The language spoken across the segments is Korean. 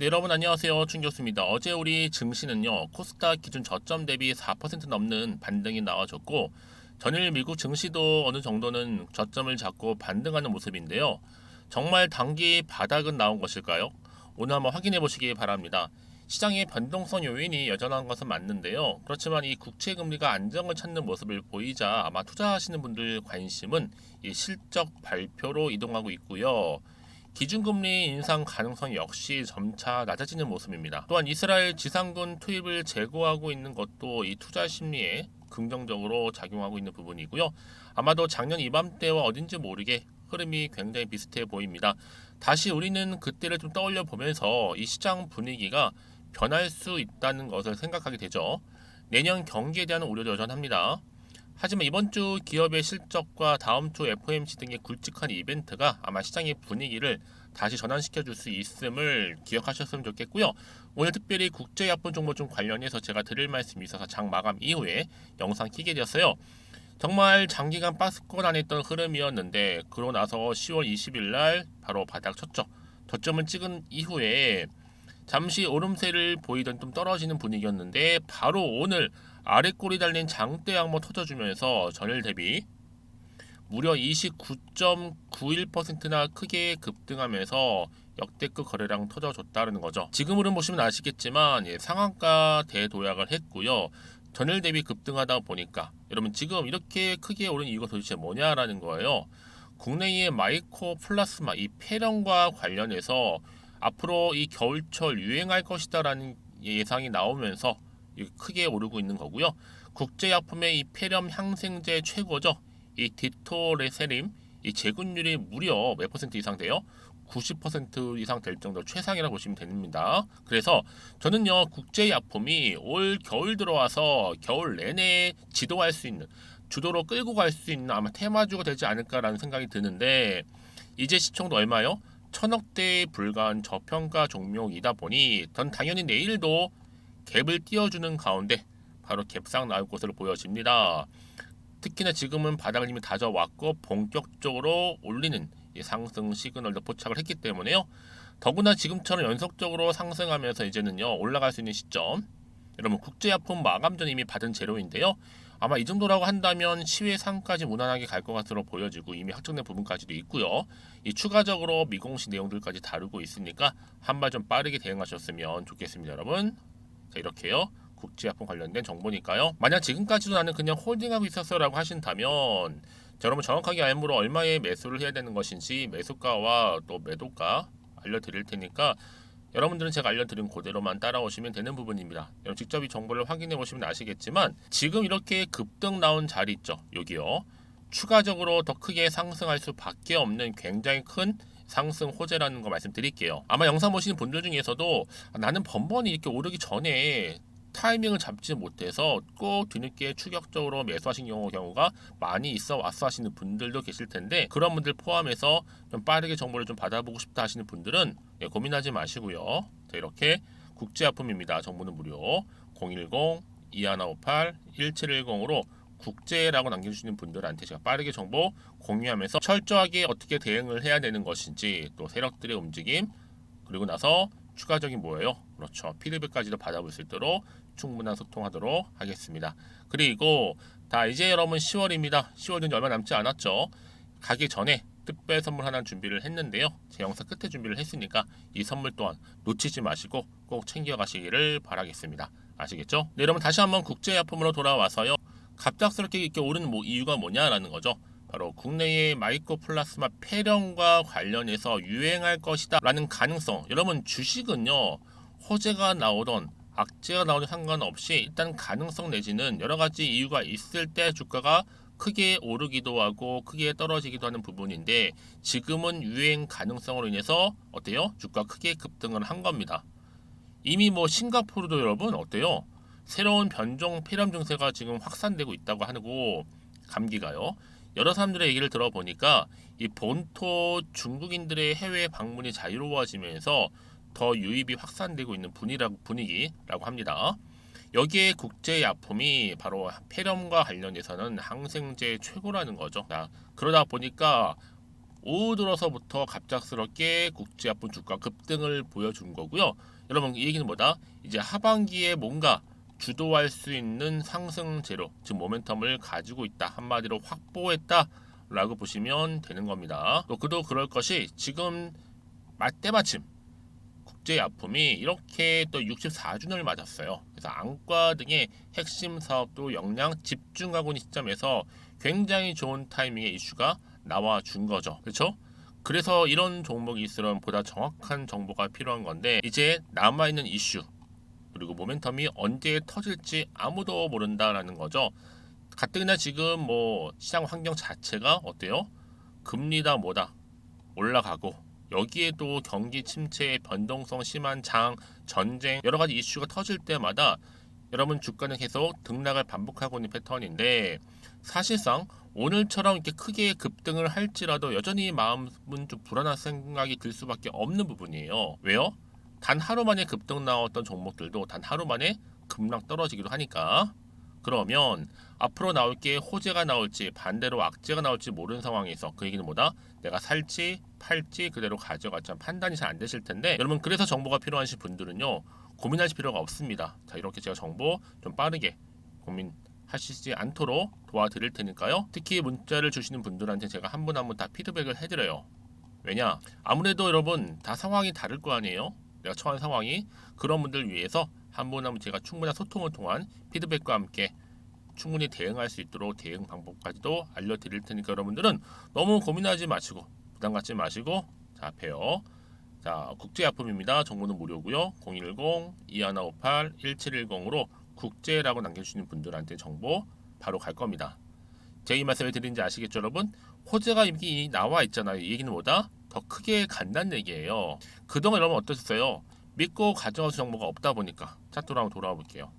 네, 여러분 안녕하세요. 충교수입니다. 어제 우리 증시는요, 코스닥 기준 저점 대비 4% 넘는 반등이 나와줬고, 전일 미국 증시도 어느 정도는 저점을 잡고 반등하는 모습인데요. 정말 단기 바닥은 나온 것일까요? 오늘 한번 확인해 보시기 바랍니다. 시장의 변동성 요인이 여전한 것은 맞는데요. 그렇지만 이 국채 금리가 안정을 찾는 모습을 보이자 아마 투자하시는 분들 관심은 이 실적 발표로 이동하고 있고요. 기준금리 인상 가능성 역시 점차 낮아지는 모습입니다. 또한 이스라엘 지상군 투입을 재고하고 있는 것도 이 투자 심리에 긍정적으로 작용하고 있는 부분이고요. 아마도 작년 이맘때와 어딘지 모르게 흐름이 굉장히 비슷해 보입니다. 다시 우리는 그때를 좀 떠올려 보면서 이 시장 분위기가 변할 수 있다는 것을 생각하게 되죠. 내년 경기에 대한 우려도 여전합니다. 하지만 이번 주 기업의 실적과 다음 주 FOMC 등의 굵직한 이벤트가 아마 시장의 분위기를 다시 전환시켜 줄 수 있음을 기억하셨으면 좋겠고요. 오늘 특별히 국제야품 종목 좀 관련해서 제가 드릴 말씀이 있어서 장 마감 이후에 영상 키게 되었어요. 정말 장기간 박스권 안에 있던 흐름이었는데 그러고 나서 10월 20일 날 바로 바닥 쳤죠. 저점을 찍은 이후에 잠시 오름세를 보이던 좀 떨어지는 분위기였는데 바로 오늘 아래 꼬리 달린 장대 양모 터져주면서 전일 대비 무려 29.91%나 크게 급등하면서 역대급 거래량 터져줬다는 거죠. 지금 흐름 보시면 아시겠지만 상한가 대도약을 했고요. 전일 대비 급등하다 보니까 여러분 지금 이렇게 크게 오른 이유가 도대체 뭐냐라는 거예요. 국내의 마이크로 플라스마 이 폐렴과 관련해서 앞으로 이 겨울철 유행할 것이다라는 예상이 나오면서 크게 오르고 있는 거고요. 국제약품의 이 폐렴 항생제 최고죠. 이 디토레세림 이 재군율이 무려 몇 퍼센트 이상 돼요? 90% 이상 될 정도 최상이라고 보시면 됩니다. 그래서 저는요 국제약품이 올 겨울 들어와서 겨울 내내 지도할 수 있는 주도로 끌고 갈 수 있는 아마 테마주가 되지 않을까라는 생각이 드는데 이제 시총도 얼마요? 1000억대에 불과한 저평가 종목이다 보니 전 당연히 내일도 갭을 띄워주는 가운데 바로 갭상 나올 것으로 보여집니다. 특히나 지금은 바닥을 이미 다져왔고 본격적으로 올리는 상승 시그널도 포착을 했기 때문에요. 더구나 지금처럼 연속적으로 상승하면서 이제는요 올라갈 수 있는 시점. 여러분 국제약품 마감전 이미 받은 재료인데요. 아마 이 정도라고 한다면 시외상까지 무난하게 갈 것 같으로 보여지고 이미 확정된 부분까지도 있고요. 이 추가적으로 미공시 내용들까지 다루고 있으니까 한 발 좀 빠르게 대응하셨으면 좋겠습니다, 여러분. 자 이렇게요. 국제약품 관련된 정보니까요. 만약 지금까지도 나는 그냥 홀딩하고 있었어라고 하신다면 자, 여러분 정확하게 알므로 얼마에 매수를 해야 되는 것인지 매수가와 또 매도가 알려드릴 테니까 여러분들은 제가 알려드린 그대로만 따라오시면 되는 부분입니다. 여러분 직접 이 정보를 확인해 보시면 아시겠지만 지금 이렇게 급등 나온 자리 있죠. 여기요. 추가적으로 더 크게 상승할 수밖에 없는 굉장히 큰 상승 호재라는 거 말씀드릴게요. 아마 영상 보시는 분들 중에서도 나는 번번이 이렇게 오르기 전에 타이밍을 잡지 못해서 꼭 뒤늦게 추격적으로 매수하신 경우가 많이 있어 왔어 하시는 분들도 계실 텐데 그런 분들 포함해서 좀 빠르게 정보를 좀 받아보고 싶다 하시는 분들은 고민하지 마시고요. 자, 이렇게 국제약품입니다. 정보는 무료 010-2158-1710으로 국제라고 남겨주시는 분들한테 제가 빠르게 정보 공유하면서 철저하게 어떻게 대응을 해야 되는 것인지 또 세력들의 움직임 그리고 나서 추가적인 뭐예요? 그렇죠. 피드백까지도 받아볼 수 있도록 충분한 소통하도록 하겠습니다. 그리고 다 이제 여러분 10월입니다. 10월 은 얼마 남지 않았죠. 가기 전에 특별 선물 하나 준비를 했는데요. 제 영상 끝에 준비를 했으니까 이 선물 또한 놓치지 마시고 꼭 챙겨가시기를 바라겠습니다. 아시겠죠? 네, 여러분 다시 한번 국제약품으로 돌아와서요. 갑작스럽게 이렇게 오르는 이유가 뭐냐라는 거죠. 바로 국내의 마이크로플라스마 폐렴과 관련해서 유행할 것이다 라는 가능성. 여러분 주식은요 호재가 나오던 악재가 나오든 상관없이 일단 가능성 내지는 여러 가지 이유가 있을 때 주가가 크게 오르기도 하고 크게 떨어지기도 하는 부분인데 지금은 유행 가능성으로 인해서 어때요? 주가 크게 급등을 한 겁니다. 이미 뭐 싱가포르도 여러분 어때요? 새로운 변종 폐렴 증세가 지금 확산되고 있다고 하고 감기가요. 여러 사람들의 얘기를 들어보니까 이 본토 중국인들의 해외 방문이 자유로워지면서 더 유입이 확산되고 있는 분위기라고 합니다. 여기에 국제약품이 바로 폐렴과 관련해서는 항생제 최고라는 거죠. 그러다 보니까 오후 들어서부터 갑작스럽게 국제화품 주가 급등을 보여준 거고요. 여러분 이 얘기는 뭐다? 이제 하반기에 뭔가 주도할 수 있는 상승 재료, 즉 모멘텀을 가지고 있다. 한마디로 확보했다라고 보시면 되는 겁니다. 또 그도 그럴 것이 지금 때마침 국제약품이 이렇게 또 64주년을 맞았어요. 그래서 안과 등의 핵심 사업도 역량 집중하고 있는 시점에서 굉장히 좋은 타이밍의 이슈가 나와 준 거죠. 그렇죠? 그래서 이런 종목이 있으면 보다 정확한 정보가 필요한 건데 이제 남아있는 이슈 그리고 모멘텀이 언제 터질지 아무도 모른다라는 거죠. 가뜩이나 지금 뭐 시장 환경 자체가 어때요? 금리다 뭐다 올라가고 여기에 또 경기 침체의 변동성 심한 장, 전쟁 여러 가지 이슈가 터질 때마다 여러분 주가는 계속 등락을 반복하고 있는 패턴인데 사실상 오늘처럼 이렇게 크게 급등을 할지라도 여전히 마음은 좀 불안한 생각이 들 수밖에 없는 부분이에요. 왜요? 단 하루 만에 급등 나왔던 종목들도 단 하루 만에 급락 떨어지기도 하니까. 그러면 앞으로 나올 게 호재가 나올지 반대로 악재가 나올지 모르는 상황에서 그 얘기는 뭐다? 내가 살지 팔지 그대로 가져갔지만 판단이 잘 안 되실 텐데 여러분 그래서 정보가 필요하신 분들은요 고민하실 필요가 없습니다. 자 이렇게 제가 정보 좀 빠르게 고민하시지 않도록 도와드릴 테니까요. 특히 문자를 주시는 분들한테 제가 한 분 한 분 다 피드백을 해드려요. 왜냐? 아무래도 여러분 다 상황이 다를 거 아니에요? 내가 처한 상황이 그런 분들 위해서 한 분 한 분 제가 충분한 소통을 통한 피드백과 함께 충분히 대응할 수 있도록 대응 방법까지도 알려드릴 테니까 여러분들은 너무 고민하지 마시고 부담 갖지 마시고 자 봬요. 자 국제약품입니다. 정보는 무료고요. 010-2158-1710으로 국제라고 남겨주시는 분들한테 정보 바로 갈 겁니다. 제가 이 말씀을 드린지 아시겠죠 여러분? 호재가 이미 나와 있잖아요. 이 얘기는 뭐다? 더 크게 간다는 얘기예요. 그동안 여러분 어떠셨어요? 믿고 가져가서 정보가 없다 보니까 차트로 한번 돌아와 볼게요.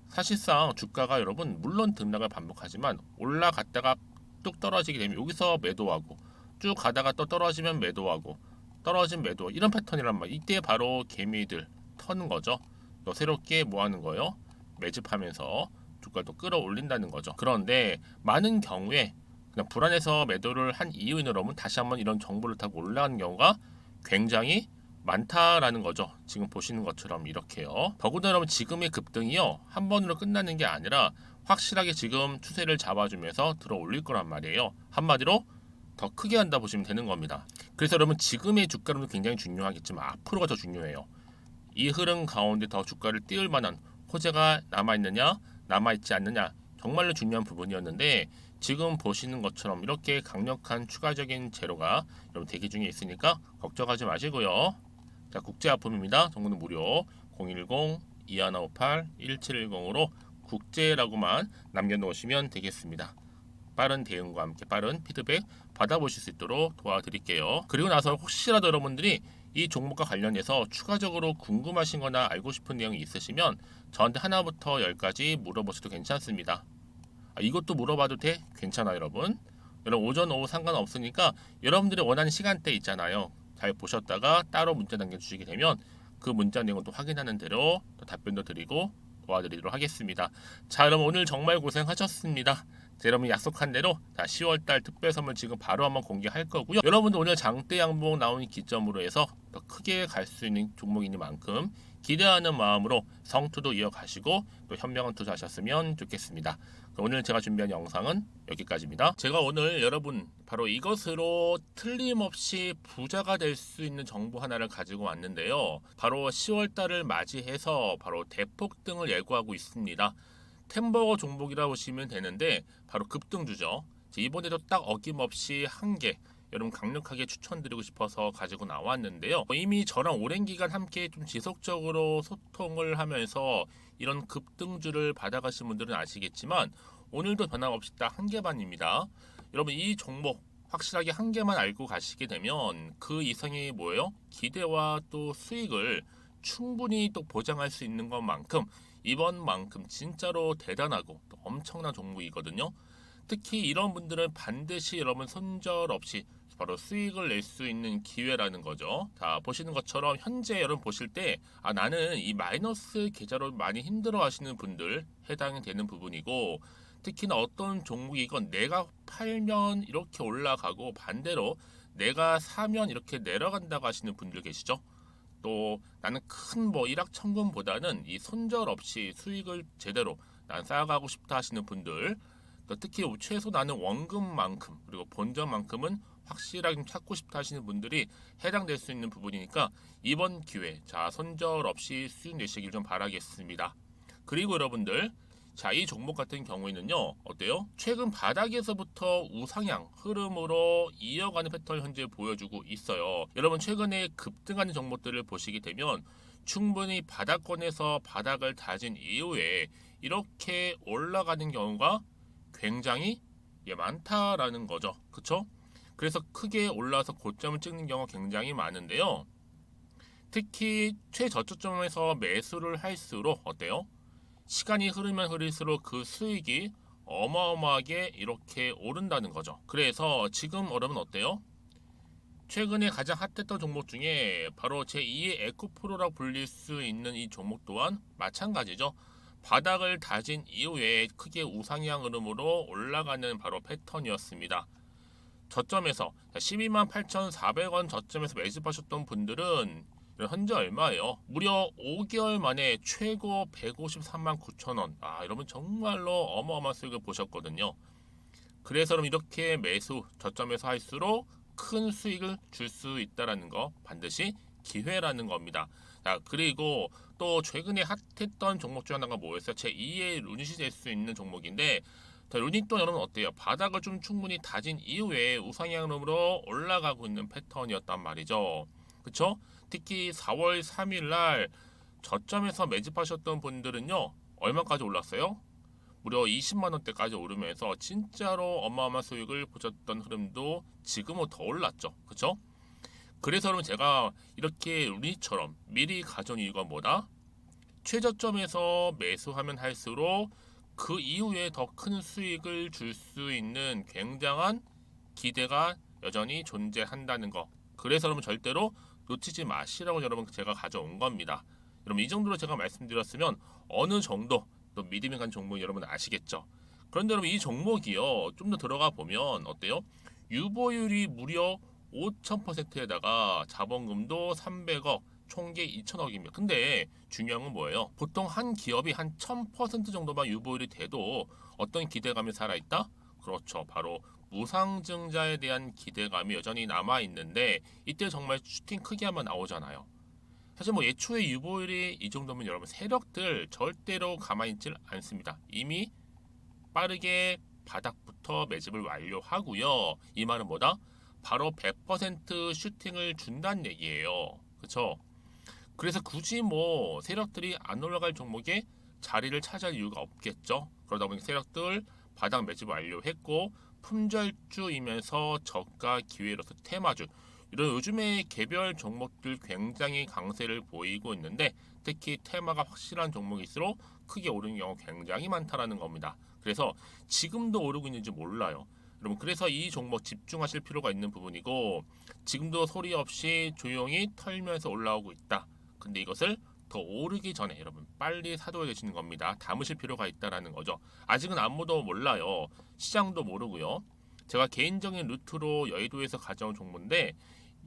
사실상 주가가 여러분 물론 등락을 반복하지만 올라갔다가 뚝 떨어지게 되면 여기서 매도하고 쭉 가다가 또 떨어지면 매도하고 떨어진 매도 이런 패턴이란 말. 이때 바로 개미들 터는 거죠. 또 새롭게 뭐 하는 거예요? 매집하면서 주가를 또 끌어올린다는 거죠. 그런데 많은 경우에 그냥 불안해서 매도를 한 이유는 여러분 다시 한번 이런 정보를 타고 올라가는 경우가 굉장히 많다라는 거죠. 지금 보시는 것처럼 이렇게요. 더군다나 여러분 지금의 급등이요 한 번으로 끝나는 게 아니라 확실하게 지금 추세를 잡아주면서 들어 올릴 거란 말이에요. 한마디로 더 크게 한다 보시면 되는 겁니다. 그래서 여러분 지금의 주가는 굉장히 중요하겠지만 앞으로가 더 중요해요. 이 흐름 가운데 더 주가를 띄울 만한 호재가 남아있느냐 남아있지 않느냐 정말로 중요한 부분이었는데 지금 보시는 것처럼 이렇게 강력한 추가적인 재료가 여러분 대기 중에 있으니까 걱정하지 마시고요. 자 국제화품입니다. 정보는 무료 010-2158-1710으로 국제라고만 남겨놓으시면 되겠습니다. 빠른 대응과 함께 빠른 피드백 받아보실 수 있도록 도와드릴게요. 그리고 나서 혹시라도 여러분들이 이 종목과 관련해서 추가적으로 궁금하신 거나 알고 싶은 내용이 있으시면 저한테 하나부터 10까지 물어보셔도 괜찮습니다. 이것도 물어봐도 돼? 괜찮아요 여러분. 여러분 오전 오후 상관없으니까 여러분들이 원하는 시간대 있잖아요. 잘 보셨다가 따로 문자 남겨주시게 되면 그 문자 내용을 또 확인하는 대로 또 답변도 드리고 도와드리도록 하겠습니다. 자 여러분 오늘 정말 고생하셨습니다. 여러분이 약속한 대로 10월달 특별 선물 지금 바로 한번 공개할 거고요. 여러분도 오늘 장대 양봉 나오는 기점으로 해서 더 크게 갈 수 있는 종목이니만큼 기대하는 마음으로 성투도 이어가시고 또 현명한 투자하셨으면 좋겠습니다. 오늘 제가 준비한 영상은 여기까지입니다. 제가 오늘 여러분 바로 이것으로 틀림없이 부자가 될 수 있는 정보 하나를 가지고 왔는데요. 바로 10월달을 맞이해서 바로 대폭등을 예고하고 있습니다. 템버거 종목이라 보시면 되는데 바로 급등주죠. 이번에도 딱 어김없이 한 개 여러분 강력하게 추천드리고 싶어서 가지고 나왔는데요. 이미 저랑 오랜 기간 함께 좀 지속적으로 소통을 하면서 이런 급등주를 받아가신 분들은 아시겠지만 오늘도 변함없이 딱 한 개만입니다. 여러분 이 종목 확실하게 한 개만 알고 가시게 되면 그 이상이 뭐예요? 기대와 또 수익을 충분히 또 보장할 수 있는 것만큼 이번만큼 진짜로 대단하고 또 엄청난 종목이거든요. 특히 이런 분들은 반드시 여러분 손절 없이 바로 수익을 낼 수 있는 기회라는 거죠. 자 보시는 것처럼 현재 여러분 보실 때 나는 이 마이너스 계좌로 많이 힘들어 하시는 분들 해당이 되는 부분이고 특히나 어떤 종목이건 내가 팔면 이렇게 올라가고 반대로 내가 사면 이렇게 내려간다고 하시는 분들 계시죠? 또 나는 큰 뭐 일확천금보다는 이 손절 없이 수익을 제대로 난 쌓아가고 싶다 하시는 분들, 또 특히 최소 나는 원금만큼 그리고 본전만큼은 확실하게 좀 찾고 싶다 하시는 분들이 해당될 수 있는 부분이니까 이번 기회 자 손절 없이 수익 내시길 좀 바라겠습니다. 그리고 여러분들, 자, 이 종목 같은 경우에는요, 어때요? 최근 바닥에서부터 우상향 흐름으로 이어가는 패턴을 현재 보여주고 있어요. 여러분, 최근에 급등하는 종목들을 보시게 되면 충분히 바닥권에서 바닥을 다진 이후에 이렇게 올라가는 경우가 굉장히 많다라는 거죠. 그쵸? 그래서 크게 올라서 고점을 찍는 경우가 굉장히 많은데요. 특히 최저점에서 매수를 할수록 어때요? 시간이 흐르면 흐를수록 그 수익이 어마어마하게 이렇게 오른다는 거죠. 그래서 지금 여러분 어때요? 최근에 가장 핫했던 종목 중에 바로 제2의 에코프로라고 불릴 수 있는 이 종목 또한 마찬가지죠. 바닥을 다진 이후에 크게 우상향 흐름으로 올라가는 바로 패턴이었습니다. 저점에서 12만 8,400원 저점에서 매집하셨던 분들은 현재 얼마예요? 무려 5개월 만에 최고 153만 9천 원. 아, 여러분 정말로 어마어마한 수익을 보셨거든요. 그래서 여러분 이렇게 매수 저점에서 할수록 큰 수익을 줄 수 있다라는 거 반드시 기회라는 겁니다. 자, 그리고 또 최근에 핫했던 종목 중 하나가 뭐였어요? 제2의 루닛이 될 수 있는 종목인데, 자, 루닛도 여러분 어때요? 바닥을 좀 충분히 다진 이후에 우상향으로 올라가고 있는 패턴이었단 말이죠. 그쵸? 특히 4월 3일 날 저점에서 매집하셨던 분들은요, 얼마까지 올랐어요? 무려 20만 원대까지 오르면서 진짜로 어마어마한 수익을 보셨던 흐름도 지금은 더 올랐죠. 그쵸? 그래서 여러분 제가 이렇게 루닛처럼 미리 가져온 이유가 뭐다? 최저점에서 매수하면 할수록 그 이후에 더 큰 수익을 줄 수 있는 굉장한 기대가 여전히 존재한다는 거. 그래서 여러분 절대로 놓치지 마시라고 여러분 제가 가져온 겁니다. 여러분 이 정도로 제가 말씀드렸으면 어느 정도 또 믿음이 간 종목 여러분 아시겠죠? 그런데 여러분 이 종목이요 좀 더 들어가 보면 어때요? 유보율이 무려 5,000%에다가 자본금도 300억, 총계 2천억입니다. 근데 중요한 건 뭐예요? 보통 한 기업이 한 1000% 정도만 유보율이 돼도 어떤 기대감이 살아있다? 그렇죠. 바로 무상증자에 대한 기대감이 여전히 남아있는데 이때 정말 슈팅 크게 한번 나오잖아요. 사실 뭐 예초에 유보율이 이 정도면 여러분 세력들 절대로 가만히 있질 않습니다. 이미 빠르게 바닥부터 매집을 완료하고요. 이 말은 뭐다? 바로 100% 슈팅을 준다는 얘기예요. 그쵸? 그래서 굳이 뭐 세력들이 안 올라갈 종목에 자리를 차지할 이유가 없겠죠. 그러다 보니 세력들 바닥 매집 완료했고 품절주이면서 저가 기회로서 테마주 이런 요즘에 개별 종목들 굉장히 강세를 보이고 있는데 특히 테마가 확실한 종목일수록 크게 오르는 경우 굉장히 많다라는 겁니다. 그래서 지금도 오르고 있는지 몰라요. 여러분 그래서 이 종목 집중하실 필요가 있는 부분이고 지금도 소리 없이 조용히 털면서 올라오고 있다. 근데 이것을 더 오르기 전에 여러분 빨리 사둬야 되시는 겁니다. 담으실 필요가 있다라는 거죠. 아직은 아무도 몰라요. 시장도 모르고요. 제가 개인적인 루트로 여의도에서 가져온 정보인데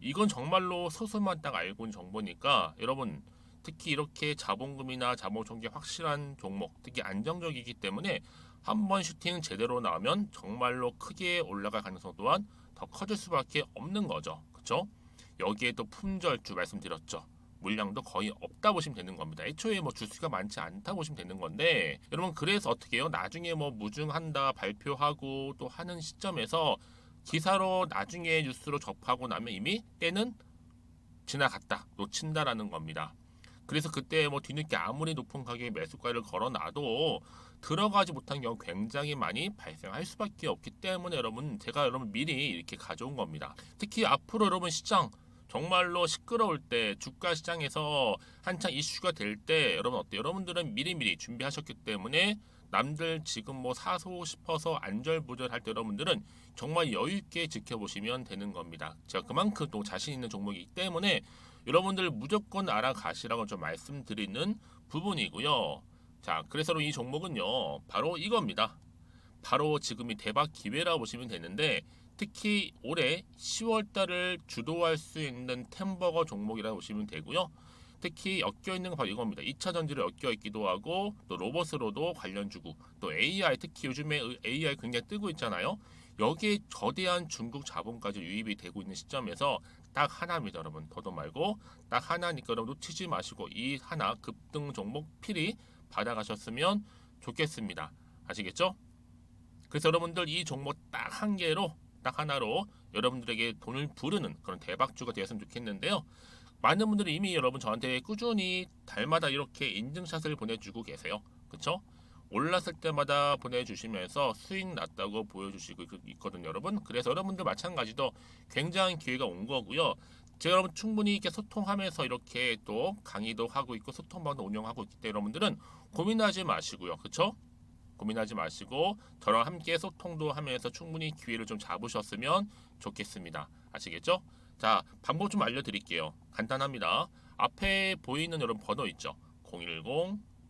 이건 정말로 소수만 딱 알고 있는 정보니까 여러분 특히 이렇게 자본금이나 자본총계 확실한 종목 특히 안정적이기 때문에 한번 슈팅 제대로 나오면 정말로 크게 올라갈 가능성 또한 더 커질 수밖에 없는 거죠. 그쵸? 여기에 또 품절주 말씀드렸죠. 물량도 거의 없다 보시면 되는 겁니다. 애초에 뭐 주수가 많지 않다 보시면 되는 건데 여러분 그래서 어떻게 해요? 나중에 뭐 무증한다 발표하고 또 하는 시점에서 기사로 나중에 뉴스로 접하고 나면 이미 때는 지나갔다 놓친다라는 겁니다. 그래서 그때 뭐 뒤늦게 아무리 높은 가격에 매수가를 걸어놔도 들어가지 못한 경우 굉장히 많이 발생할 수밖에 없기 때문에 여러분 제가 여러분 미리 이렇게 가져온 겁니다. 특히 앞으로 여러분 시장 정말로 시끄러울 때 주가 시장에서 한창 이슈가 될 때 여러분 어때요? 여러분들은 미리미리 준비하셨기 때문에 남들 지금 뭐 사고 싶어서 안절부절할 때 여러분들은 정말 여유 있게 지켜보시면 되는 겁니다. 제가 그만큼 또 자신 있는 종목이기 때문에 여러분들 무조건 알아가시라고 좀 말씀드리는 부분이고요. 자, 그래서 이 종목은요, 바로 이겁니다. 바로 지금이 대박 기회라고 보시면 되는데 특히 올해 10월 달을 주도할 수 있는 템버거 종목이라고 보시면 되고요. 특히 엮여 있는 건 바로 이겁니다. 2차 전지를 엮여 있기도 하고 또 로봇으로도 관련 주고 또 AI 특히 요즘에 AI 굉장히 뜨고 있잖아요. 여기에 거대한 중국 자본까지 유입이 되고 있는 시점에서 딱 하나입니다, 여러분. 더도 말고 딱 하나니까 여러분 놓치지 마시고 이 하나 급등 종목 필히 받아가셨으면 좋겠습니다. 아시겠죠? 그래서 여러분들 이 종목 딱 한 개로 딱 하나로 여러분들에게 돈을 부르는 그런 대박주가 되었으면 좋겠는데요. 많은 분들이 이미 여러분 저한테 꾸준히 달마다 이렇게 인증샷을 보내주고 계세요. 그쵸? 올랐을 때마다 보내주시면서 수익 났다고 보여주시고 있거든요, 여러분. 그래서 여러분들 마찬가지도 굉장한 기회가 온 거고요. 제가 여러분 충분히 이렇게 소통하면서 이렇게 또 강의도 하고 있고 소통방도 운영하고 있기 때문에 여러분들은 고민하지 마시고요. 그쵸? 고민하지 마시고 저랑 함께 소통도 하면서 충분히 기회를 좀 잡으셨으면 좋겠습니다. 아시겠죠? 자, 방법 좀 알려드릴게요. 간단합니다. 앞에 보이는 여러분 번호 있죠?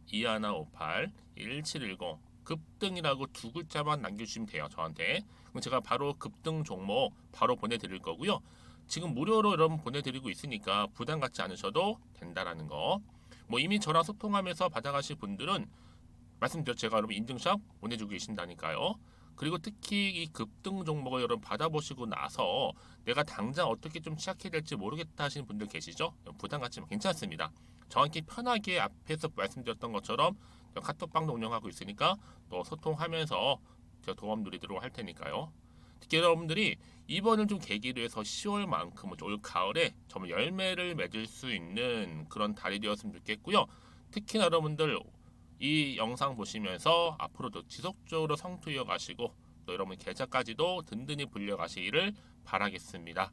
010-2158-1710 급등이라고 두 글자만 남겨주시면 돼요. 저한테. 그럼 제가 바로 급등 종목 바로 보내드릴 거고요. 지금 무료로 여러분 보내드리고 있으니까 부담 갖지 않으셔도 된다라는 거. 뭐 이미 저랑 소통하면서 받아가실 분들은 말씀드렸죠. 제가 여러분 인증샷 보내주고 계신다니까요. 그리고 특히 이 급등 종목을 여러분 받아보시고 나서 내가 당장 어떻게 좀 시작해야 될지 모르겠다 하시는 분들 계시죠? 부담 갖지만 괜찮습니다. 저한테 편하게 앞에서 말씀드렸던 것처럼 카톡방도 운영하고 있으니까 또 소통하면서 제가 도움 드리도록 할 테니까요. 특히 여러분들이 이번을 좀 계기로 해서 10월만큼은 올 가을에 정말 열매를 맺을 수 있는 그런 달이 되었으면 좋겠고요. 특히나 여러분들 이 영상 보시면서 앞으로도 지속적으로 성투 이어가시고 또 여러분 계좌까지도 든든히 불려가시기를 바라겠습니다.